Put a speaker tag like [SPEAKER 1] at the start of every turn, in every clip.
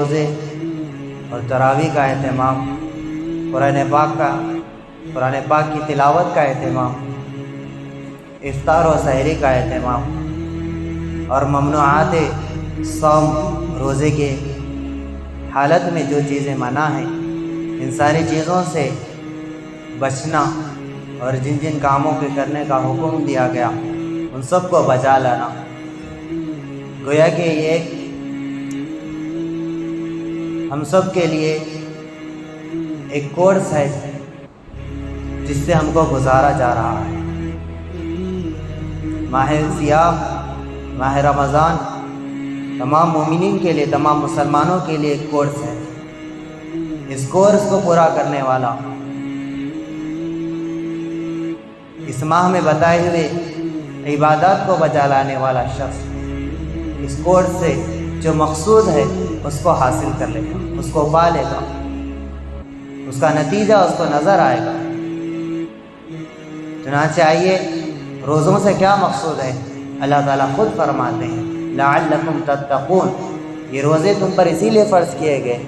[SPEAKER 1] روزے اور تراویح کا اہتمام، قرآن پاک کی تلاوت کا اہتمام، افطار و سحری کا اہتمام، اور ممنوعات صوم روزے کے حالت میں جو چیزیں منع ہیں ان ساری چیزوں سے بچنا، اور جن جن کاموں کے کرنے کا حکم دیا گیا ان سب کو بجا لانا۔ گویا کہ یہ ہم سب کے لیے ایک کورس ہے جس سے ہم کو گزارا جا رہا ہے۔ ماہ صیام، ماہ رمضان تمام مومنین کے لیے، تمام مسلمانوں کے لیے ایک کورس ہے۔ اس کورس کو پورا کرنے والا، اس ماہ میں بتائے ہوئے عبادات کو بجا لانے والا شخص اس کورس سے جو مقصود ہے اس کو حاصل کر لے گا، اس کو پا لے گا، اس کا نتیجہ اس کو نظر آئے گا۔ چنانچہ آئیے، روزوں سے کیا مقصود ہے؟ اللہ تعالیٰ خود فرماتے ہیں لعلکم تتقون، یہ روزے تم پر اسی لیے فرض کیے گئے،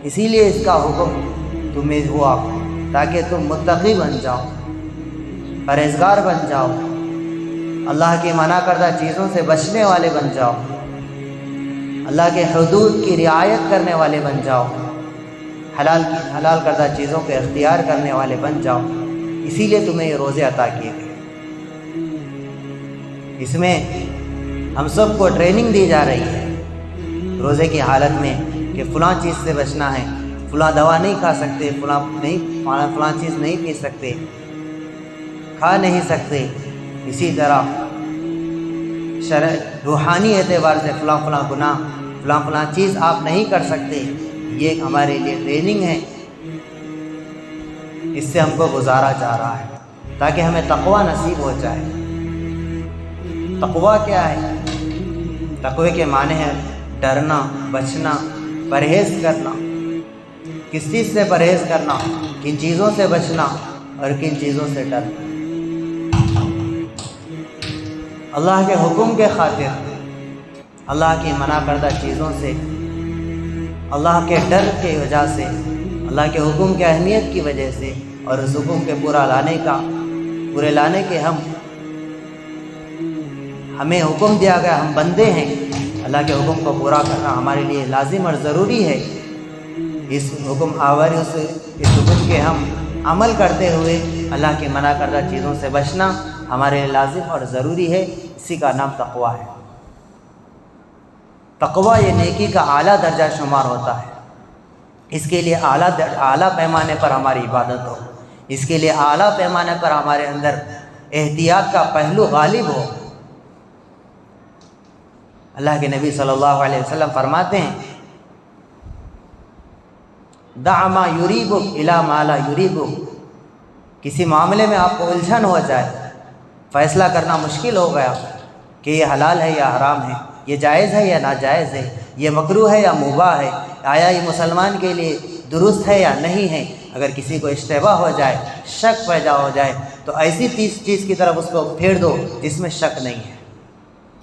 [SPEAKER 1] اسی لیے اس کا حکم تمہیں ہوا تاکہ تم متقی بن جاؤ، پرہیزگار بن جاؤ، اللہ کی منع کردہ چیزوں سے بچنے والے بن جاؤ، اللہ کے حدود کی رعایت کرنے والے بن جاؤ، حلال کردہ چیزوں کے اختیار کرنے والے بن جاؤ۔ اسی لیے تمہیں یہ روزے عطا کیے گئے۔ اس میں ہم سب کو ٹریننگ دی جا رہی ہے روزے کی حالت میں کہ فلاں چیز سے بچنا ہے، فلاں دوا نہیں کھا سکتے، فلاں چیز نہیں پی سکتے، کھا نہیں سکتے۔ اسی طرح روحانی اعتبار سے فلاں گناہ، فلاں چیز آپ نہیں کر سکتے۔ یہ ہمارے لیے ٹریننگ ہے، اس سے ہم کو گزارا جا رہا ہے تاکہ ہمیں تقویٰ نصیب ہو جائے۔ تقویٰ کیا ہے؟ تقوی کے معنی ہے ڈرنا، بچنا، پرہیز کرنا۔ کس چیز سے پرہیز کرنا؟ کن چیزوں سے بچنا اور کن چیزوں سے ڈرنا؟ اللہ کے حکم کے خاطر، اللہ کی منع کردہ چیزوں سے، اللہ کے ڈر کی وجہ سے، اللہ کے حکم کی اہمیت کی وجہ سے، اور اس حکم کے پورے لانے کے ہمیں حکم دیا گیا، ہم بندے ہیں، اللہ کے حکم کو پورا کرنا ہمارے لیے لازم اور ضروری ہے۔ اس حکم کے ہم عمل کرتے ہوئے اللہ کی منع کردہ چیزوں سے بچنا ہمارے لیے لازم اور ضروری ہے۔ اسی کا نام تقویٰ ہے۔ تقویٰ یہ نیکی کا اعلیٰ درجہ شمار ہوتا ہے۔ اس کے لیے اعلیٰ پیمانے پر ہماری عبادت ہو، اس کے لیے اعلیٰ پیمانے پر ہمارے اندر احتیاط کا پہلو غالب ہو۔ اللہ کے نبی صلی اللہ علیہ وسلم فرماتے ہیں دع ما یریبک الی ما لا یریبک، کسی معاملے میں آپ کو الجھن ہو جائے، فیصلہ کرنا مشکل ہو گیا کہ یہ حلال ہے یا حرام ہے، یہ جائز ہے یا ناجائز ہے، یہ مکروہ ہے یا مباح ہے، آیا یہ مسلمان کے لیے درست ہے یا نہیں ہے۔ اگر کسی کو اشتباہ ہو جائے، شک پیدا ہو جائے، تو ایسی چیز کی طرف اس کو پھیر دو جس میں شک نہیں ہے۔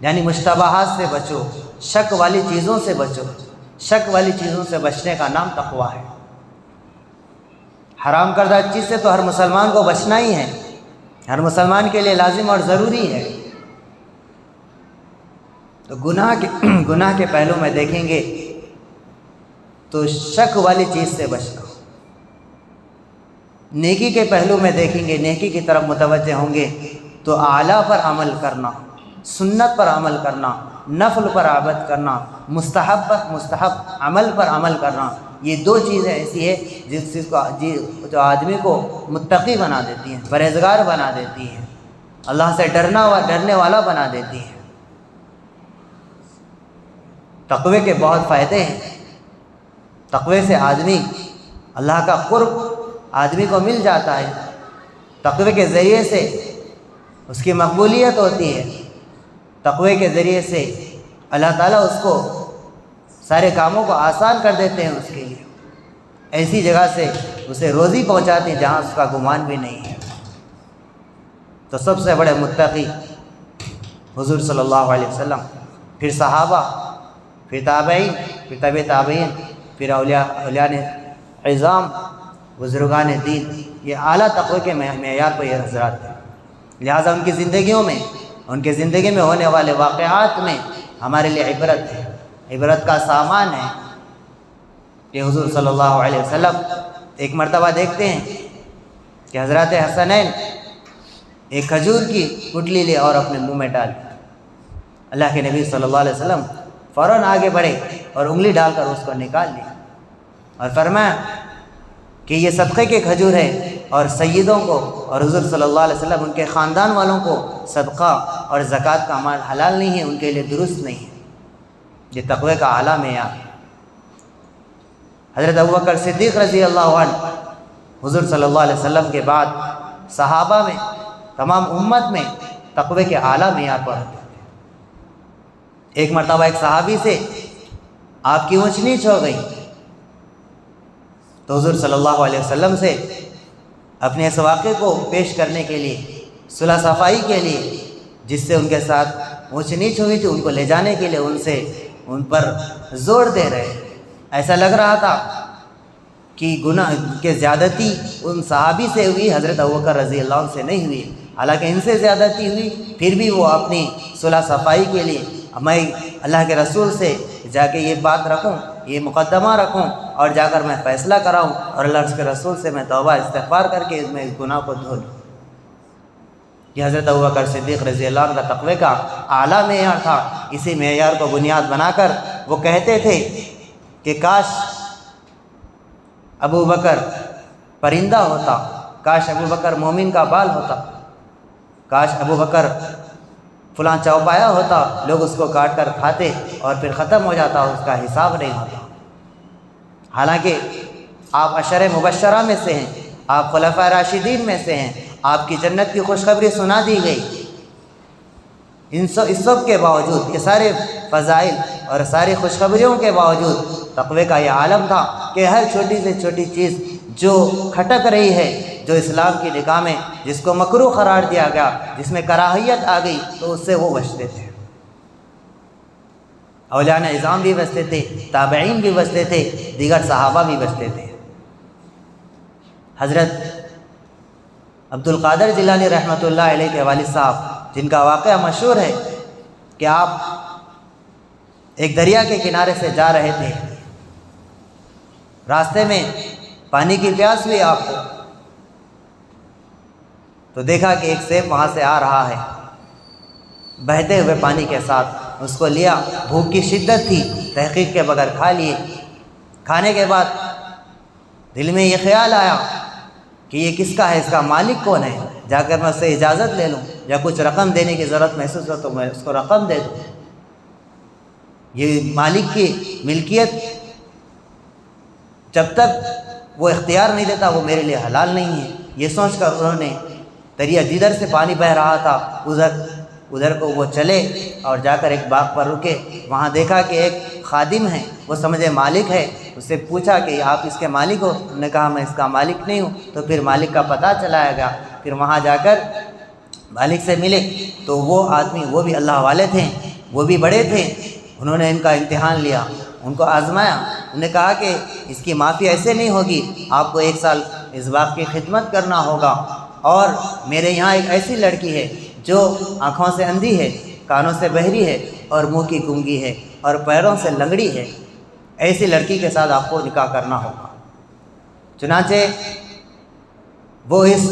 [SPEAKER 1] یعنی مشتبہات سے بچو، شک والی چیزوں سے بچو۔ شک والی چیزوں سے بچنے کا نام تقویٰ ہے۔ حرام کردہ چیز سے تو ہر مسلمان کو بچنا ہی ہے، ہر مسلمان کے لیے لازم اور ضروری ہے۔ تو گناہ کے پہلو میں دیکھیں گے تو شک والی چیز سے بچنا، نیکی کے پہلو میں دیکھیں گے، نیکی کی طرف متوجہ ہوں گے تو اعلیٰ پر عمل کرنا، سنت پر عمل کرنا، نفل پر عبادت کرنا، مستحب عمل پر عمل کرنا، یہ دو چیزیں ایسی ہے جو آدمی کو متقی بنا دیتی ہیں، پرہیزگار بنا دیتی ہیں، اللہ سے ڈرنے والا بنا دیتی ہیں۔ تقوی کے بہت فائدے ہیں۔ تقوی سے آدمی اللہ کا قرب آدمی کو مل جاتا ہے، تقوی کے ذریعے سے اس کی مقبولیت ہوتی ہے، تقوی کے ذریعے سے اللہ تعالیٰ اس کو سارے کاموں کو آسان کر دیتے ہیں، اس کے لیے ایسی جگہ سے اسے روزی پہنچاتے ہیں جہاں اس کا گمان بھی نہیں ہے۔ تو سب سے بڑے متقی حضور صلی اللہ علیہ وسلم، پھر صحابہ، پھر تابعین، پھر تابع تابعین، پھر اولیاء عظام بزرگان دین، یہ اعلیٰ تقوی کے معیار پر یہ حضرات تھے۔ لہٰذا ان کی زندگیوں میں، ان کی زندگی میں ہونے والے واقعات میں ہمارے لیے عبرت ہے، عبرت کا سامان ہے کہ حضور صلی اللہ علیہ وسلم ایک مرتبہ دیکھتے ہیں کہ حضرت حسنین ایک کھجور کی گٹلی لے اور اپنے منہ میں ڈال، اللہ کے نبی صلی اللہ علیہ وسلم فوراً آگے بڑھے اور انگلی ڈال کر اس کو نکال لی اور فرمایا کہ یہ صدقے کے کھجور ہے، اور سیدوں کو اور حضور صلی اللہ علیہ وسلم ان کے خاندان والوں کو صدقہ اور زکوٰۃ کا مال حلال نہیں ہے، ان کے لیے درست نہیں ہے۔ یہ تقوی کا اعلیٰ معیار۔ حضرت ابوبکر صدیق رضی اللہ عنہ حضور صلی اللہ علیہ وسلم کے بعد صحابہ میں، تمام امت میں تقوی کے اعلیٰ معیار پر ہوتے تھے۔ ایک مرتبہ ایک صحابی سے آپ کی اونچ نیچ ہو گئی تو حضور صلی اللہ علیہ وسلم سے اپنے اس واقعے کو پیش کرنے کے لیے، صلح صفائی کے لیے، جس سے ان کے ساتھ اونچ نیچ ہوئی تھی، ان کو لے جانے کے لیے ان پر زور دے رہے۔ ایسا لگ رہا تھا کہ گناہ کے زیادتی ان صحابی سے ہوئی، حضرت ابوبکر رضی اللہ عنہ سے نہیں ہوئی، حالانکہ ان سے زیادتی ہوئی، پھر بھی وہ اپنی صلح صفائی کے لیے میں اللہ کے رسول سے جا کے یہ بات رکھوں، یہ مقدمہ رکھوں اور جا کر میں فیصلہ کراؤں اور اللہ کے رسول سے میں توبہ استغفار کر کے میں اس گناہ کو دھو لوں۔ یہ حضرت ابوبکر صدیق رضی اللہ عنہ کا تقوی کا اعلیٰ معیار تھا۔ اسی معیار کو بنیاد بنا کر وہ کہتے تھے کہ کاش ابوبکر پرندہ ہوتا، کاش ابوبکر مومن کا بال ہوتا، کاش ابوبکر فلاں چوپایا ہوتا، لوگ اس کو کاٹ کر کھاتے اور پھر ختم ہو جاتا، اس کا حساب نہیں ہوتا۔ حالانکہ آپ عشر مبشرہ میں سے ہیں، آپ خلفاء راشدین میں سے ہیں، آپ کی جنت کی خوشخبری سنا دی گئی۔ اس سب کے باوجود، یہ سارے فضائل اور ساری خوشخبریوں کے باوجود تقوی کا یہ عالم تھا کہ ہر چھوٹی سے چھوٹی چیز جو کھٹک رہی ہے، جو اسلام کی نگاہ میں جس کو مکروہ قرار دیا گیا، جس میں کراہیت آ گئی، تو اس سے وہ بچتے تھے۔ اولیاء اعظام بھی بچتے تھے، تابعین بھی بچتے تھے، دیگر صحابہ بھی بچتے تھے۔ حضرت عبد القادر جیلانی رحمۃ اللہ علیہ کے والد صاحب، جن کا واقعہ مشہور ہے کہ آپ ایک دریا کے کنارے سے جا رہے تھے، راستے میں پانی کی پیاس ہوئی آپ کو، تو دیکھا کہ ایک سیب وہاں سے آ رہا ہے بہتے ہوئے پانی کے ساتھ، اس کو لیا، بھوک کی شدت تھی، تحقیق کے بغیر کھا لیے۔ کھانے کے بعد دل میں یہ خیال آیا کہ یہ کس کا ہے، اس کا مالک کون ہے، جا کر میں اس سے اجازت لے لوں، یا کچھ رقم دینے کی ضرورت محسوس ہو تو میں اس کو رقم دے دوں۔ یہ مالک کی ملکیت جب تک وہ اختیار نہیں دیتا وہ میرے لیے حلال نہیں ہے، یہ سوچ کر انہوں نے دریا جدھر سے پانی بہہ رہا تھا ادھر کو وہ چلے اور جا کر ایک باغ پر رکے۔ وہاں دیکھا کہ ایک خادم ہے، وہ سمجھے مالک ہے، اس سے پوچھا کہ آپ اس کے مالک ہو؟ انہوں نے کہا میں اس کا مالک نہیں ہوں۔ تو پھر مالک کا پتہ چلایا گیا، پھر وہاں جا کر مالک سے ملے تو وہ آدمی، وہ بھی اللہ والے تھے، وہ بھی بڑے تھے، انہوں نے ان کا امتحان لیا، ان کو آزمایا، انہوں نے کہا کہ اس کی معافی ایسے نہیں ہوگی، آپ کو 1 سال اس باغ کی خدمت کرنا ہوگا، اور میرے یہاں ایک ایسی لڑکی ہے جو آنکھوں سے اندھی ہے، کانوں سے بہری ہے اور منہ کی گونگی ہے اور پیروں سے لنگڑی ہے، ایسی لڑکی کے ساتھ آپ کو نکاح کرنا ہوگا۔ چنانچہ وہ اس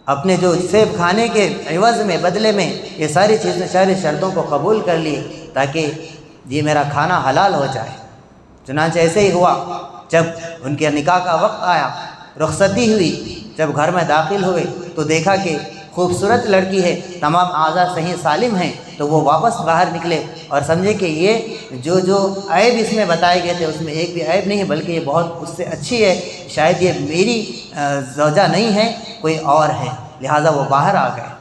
[SPEAKER 1] اپنے جو سیب کھانے کے عوض میں، بدلے میں یہ ساری چیزیں، ساری شرطوں کو قبول کر لی تاکہ یہ میرا کھانا حلال ہو جائے۔ چنانچہ ایسے ہی ہوا، جب ان کے نکاح کا وقت آیا، رخصتی ہوئی، جب گھر میں داخل ہوئے تو دیکھا کہ خوبصورت لڑکی ہے، تمام اعضاء صحیح سالم ہیں، تو وہ واپس باہر نکلے اور سمجھے کہ یہ جو عیب اس میں بتائے گئے تھے اس میں ایک بھی عیب نہیں ہے، بلکہ یہ بہت اس سے اچھی ہے، شاید یہ میری زوجہ نہیں ہے، کوئی اور ہے، لہٰذا وہ باہر آ گئے۔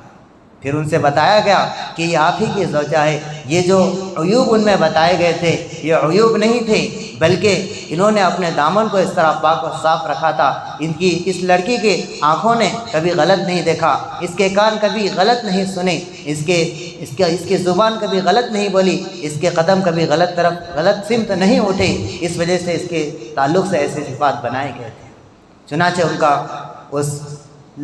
[SPEAKER 1] پھر ان سے بتایا گیا کہ یہ آپ ہی کی زوجہ ہے، یہ جو عیوب ان میں بتائے گئے تھے یہ عیوب نہیں تھے، بلکہ انہوں نے اپنے دامن کو اس طرح پاک و صاف رکھا تھا، اس لڑکی کے آنکھوں نے کبھی غلط نہیں دیکھا، اس کے کان کبھی غلط نہیں سنے، اس کی زبان کبھی غلط نہیں بولی، اس کے قدم کبھی غلط سمت نہیں اٹھے، اس وجہ سے اس کے تعلق سے ایسے صفات بنائے گئے تھے۔ چنانچہ ان کا اس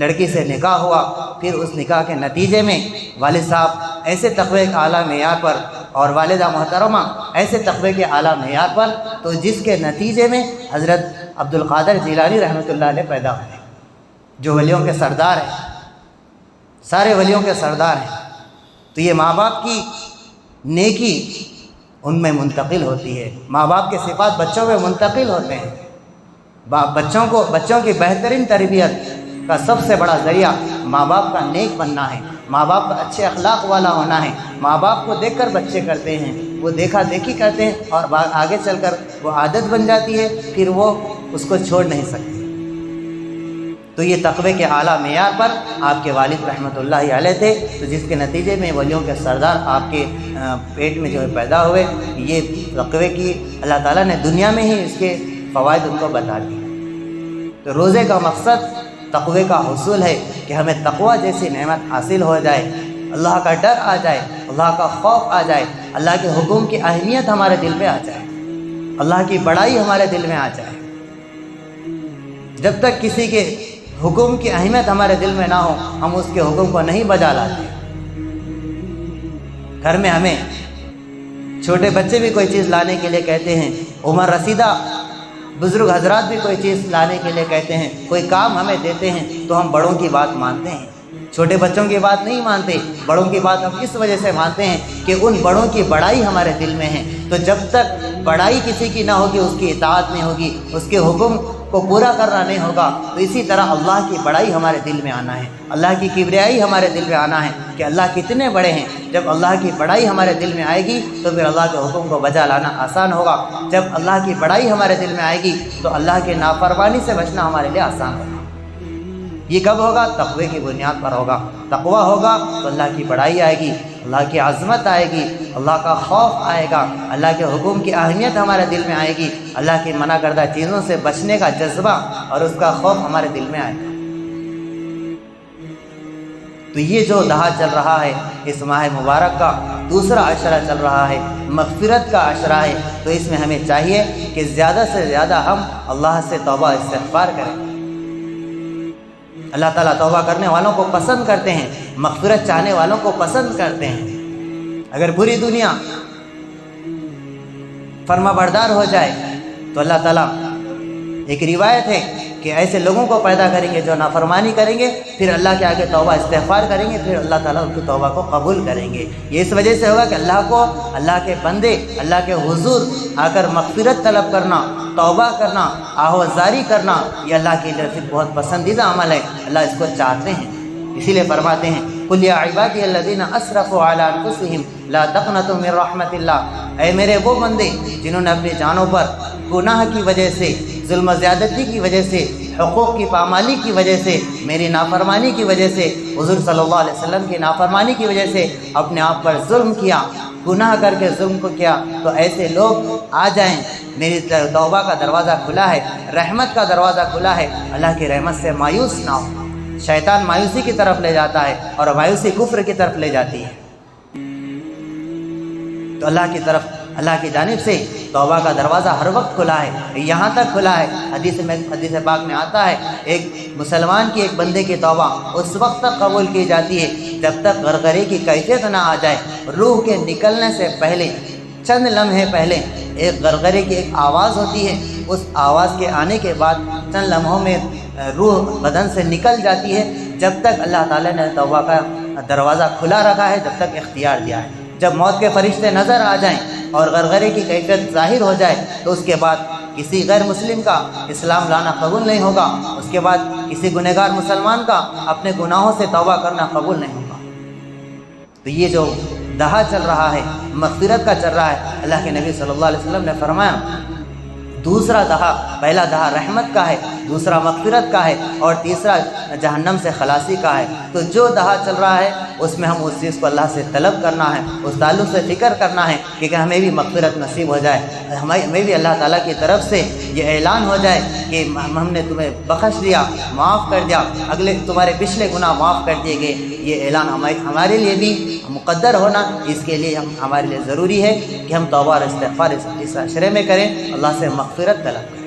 [SPEAKER 1] لڑکی سے نکاح ہوا، پھر اس نکاح کے نتیجے میں والد صاحب ایسے تقوی کے اعلیٰ معیار پر اور والدہ محترمہ ایسے تقوی کے اعلیٰ معیار پر، تو جس کے نتیجے میں حضرت عبد القادر جیلانی رحمۃ اللہ علیہ پیدا ہوئے، جو ولیوں کے سردار ہیں، سارے ولیوں کے سردار ہیں۔ تو یہ ماں باپ کی نیکی ان میں منتقل ہوتی ہے، ماں باپ کے صفات بچوں میں منتقل ہوتے ہیں۔ بچوں کی بہترین تربیت کا سب سے بڑا ذریعہ ماں باپ کا نیک بننا ہے، ماں باپ کا اچھے اخلاق والا ہونا ہے۔ ماں باپ کو دیکھ کر بچے کرتے ہیں، وہ دیکھا دیکھی کرتے ہیں اور آگے چل کر وہ عادت بن جاتی ہے، پھر وہ اس کو چھوڑ نہیں سکتے۔ تو یہ تقوی کے اعلیٰ معیار پر آپ کے والد رحمۃ اللہ علیہ تھے، تو جس کے نتیجے میں ولیوں کے سردار آپ کے پیٹ میں جو ہے پیدا ہوئے۔ یہ تقوی کی اللہ تعالیٰ نے دنیا میں ہی اس کے فوائد ان کو بتا دیے۔ تو روزے کا مقصد تقوی کا حصول ہے کہ ہمیں تقوی جیسی نعمت حاصل ہو جائے، اللہ کا ڈر آ جائے، اللہ کا خوف آ جائے، اللہ کے حکم کی اہمیت ہمارے دل میں آ جائے، اللہ کی بڑائی ہمارے دل میں آ جائے۔ جب تک کسی کے حکم کی اہمیت ہمارے دل میں نہ ہو، ہم اس کے حکم کو نہیں بجا لاتے۔ گھر میں ہمیں چھوٹے بچے بھی کوئی چیز لانے کے لیے کہتے ہیں، عمر رسیدہ بزرگ حضرات بھی کوئی چیز لانے کے لیے کہتے ہیں، کوئی کام ہمیں دیتے ہیں تو ہم بڑوں کی بات مانتے ہیں، چھوٹے بچوں کی بات نہیں مانتے۔ بڑوں کی بات ہم اس وجہ سے مانتے ہیں کہ ان بڑوں کی بڑائی ہمارے دل میں ہے۔ تو جب تک بڑائی کسی کی نہ ہوگی، اس کی اطاعت نہیں ہوگی، اس کے حکم کو پورا کرنا نہیں ہوگا، تو اسی طرح اللہ کی بڑائی ہمارے دل میں آنا ہے، اللہ کی کبریائی ہمارے دل میں آنا ہے کہ اللہ کتنے بڑے ہیں۔ جب اللہ کی بڑائی ہمارے دل میں آئے گی تو پھر اللہ کے حکم کو بجا لانا آسان ہوگا۔ جب اللہ کی بڑائی ہمارے دل میں آئے گی تو اللہ کے نافرمانی سے بچنا ہمارے لیے آسان ہوگا۔ یہ کب ہوگا؟ تقوی کی بنیاد پر ہوگا۔ تقوی ہوگا تو اللہ کی بڑائی آئے گی، اللہ کی عظمت آئے گی، اللہ کا خوف آئے گا، اللہ کے حکم کی اہمیت ہمارے دل میں آئے گی، اللہ کی منع کردہ چیزوں سے بچنے کا جذبہ اور اس کا خوف ہمارے دل میں آئے گا۔ تو یہ جو دہا چل رہا ہے، اس ماہ مبارک کا دوسرا عشرہ چل رہا ہے، مغفرت کا عشرہ ہے، تو اس میں ہمیں چاہیے کہ زیادہ سے زیادہ ہم اللہ سے توبہ استغفار کریں۔ اللہ تعالیٰ توبہ کرنے والوں کو پسند کرتے ہیں، مغفرت چاہنے والوں کو پسند کرتے ہیں۔ اگر پوری دنیا فرما بردار ہو جائے تو اللہ تعالیٰ، ایک روایت ہے کہ ایسے لوگوں کو پیدا کریں گے جو نافرمانی کریں گے، پھر اللہ کے آگے توبہ استغفار کریں گے، پھر اللہ تعالیٰ ان کی توبہ کو قبول کریں گے۔ یہ اس وجہ سے ہوگا کہ اللہ کے بندے اللہ کے حضور آ کر مغفرت طلب کرنا، توبہ کرنا، آہوازاری کرنا، یہ اللہ کی طرف بہت پسندیدہ عمل ہے، اللہ اس کو چاہتے ہیں۔ اسی لیے فرماتے ہیں، قُلْ يَا عِبَادِيَ الَّذِينَ أَسْرَفُوا عَلَىٰ أَنفُسِهِمْ لَا تَقْنَطُوا مِن رَحْمَةِ اللَّهِ، اے میرے وہ بندے جنہوں نے اپنی جانوں پر گناہ کی وجہ سے، ظلم و زیادتی کی وجہ سے، حقوق کی پامالی کی وجہ سے، میری نافرمانی کی وجہ سے، حضور صلی اللہ علیہ وسلم کی نافرمانی کی وجہ سے اپنے آپ پر ظلم کیا، گناہ کر کے ظلم کو کیا، تو ایسے لوگ آ جائیں، میری توبہ کا دروازہ کھلا ہے، رحمت کا دروازہ کھلا ہے، اللہ کی رحمت سے مایوس نہ ہو۔ شیطان مایوسی کی طرف لے جاتا ہے اور مایوسی کفر کی طرف لے جاتی ہے۔ تو اللہ کی جانب سے توبہ کا دروازہ ہر وقت کھلا ہے، یہاں تک کھلا ہے، حدیث پاک میں آتا ہے، ایک مسلمان کی، ایک بندے کی توبہ اس وقت تک قبول کی جاتی ہے جب تک غرغرے کی کیفیت نہ آ جائے۔ روح کے نکلنے سے پہلے، چند لمحے پہلے ایک غرغرے کی ایک آواز ہوتی ہے، اس آواز کے آنے کے بعد چند لمحوں میں روح بدن سے نکل جاتی ہے۔ جب تک اللہ تعالیٰ نے توبہ کا دروازہ کھلا رکھا ہے، جب تک اختیار دیا ہے۔ جب موت کے فرشتے نظر آ جائیں اور غرغرے کی کیفیت ظاہر ہو جائے تو اس کے بعد کسی غیر مسلم کا اسلام لانا قبول نہیں ہوگا، اس کے بعد کسی گنہگار مسلمان کا اپنے گناہوں سے توبہ کرنا قبول نہیں ہوگا۔ تو یہ جو دہا چل رہا ہے، مغفرت کا چل رہا ہے، اللہ کے نبی صلی اللہ علیہ وسلم نے فرمایا، دوسرا دہا، پہلا دہا رحمت کا ہے، دوسرا مغفرت کا ہے، اور تیسرا جہنم سے خلاصی کا ہے۔ تو جو دہا چل رہا ہے اس میں ہم اس چیز کو اللہ سے طلب کرنا ہے، اس تعلق سے فکر کرنا ہے کہ ہمیں بھی مغفرت نصیب ہو جائے، ہمیں بھی اللہ تعالیٰ کی طرف سے یہ اعلان ہو جائے کہ ہم نے تمہیں بخش دیا، معاف کر دیا، اگلے تمہارے پچھلے گناہ معاف کر دیے گئے۔ یہ اعلان ہمارے لیے بھی مقدر ہونا، اس کے لیے ہمارے لیے ضروری ہے کہ ہم توبہ اور استغفار اس عشرے میں کریں، اللہ سے مغفرت طلب کریں۔